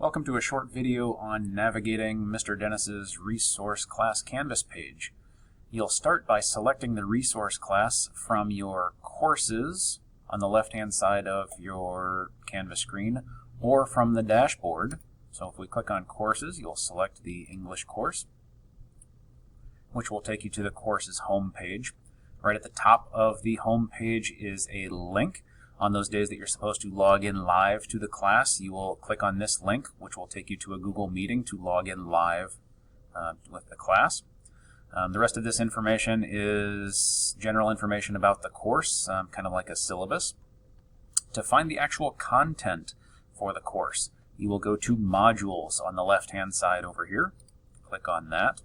Welcome to a short video on navigating Mr. Dennis's resource class Canvas page. You'll start by selecting the resource class from your courses on the left-hand side of your Canvas screen or from the dashboard. So if we click on courses, you'll select the English course, which will take you to the course's home page. Right at the top of the home page is a link. On those days that you're supposed to log in live to the class, you will click on this link, which will take you to a Google Meeting to log in live with the class. The rest of this information is general information about the course, kind of like a syllabus. To find the actual content for the course, you will go to Modules on the left-hand side over here. Click on that.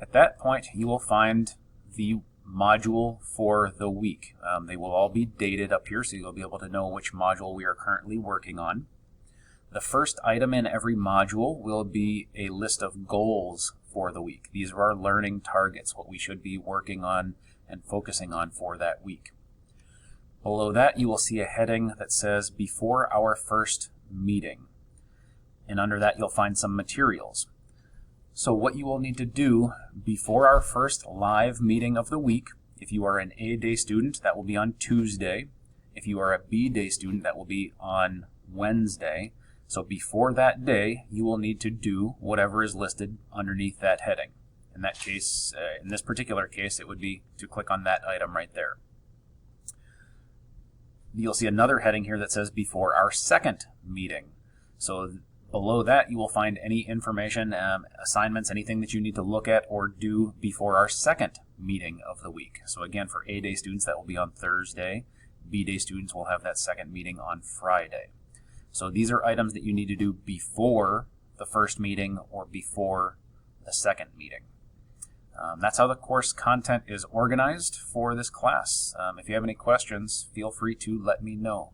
At that point, you will find the module for the week. They will all be dated up here, so you'll be able to know which module we are currently working on. The first item in every module will be a list of goals for the week. These are our learning targets, what we should be working on and focusing on for that week. Below that, you will see a heading that says Before Our First Meeting. And under that, you'll find some materials. So what you will need to do before our first live meeting of the week, if you are an A-Day student, that will be on Tuesday. If you are a B-Day student, that will be on Wednesday. So before that day, you will need to do whatever is listed underneath that heading. In that case, in this particular case, it would be to click on that item right there. You'll see another heading here that says Before Our Second Meeting. So below that, you will find any information, assignments, anything that you need to look at or do before our second meeting of the week. So again, for A-Day students, that will be on Thursday. B-Day students will have that second meeting on Friday. So these are items that you need to do before the first meeting or before the second meeting. That's how the course content is organized for this class. If you have any questions, feel free to let me know.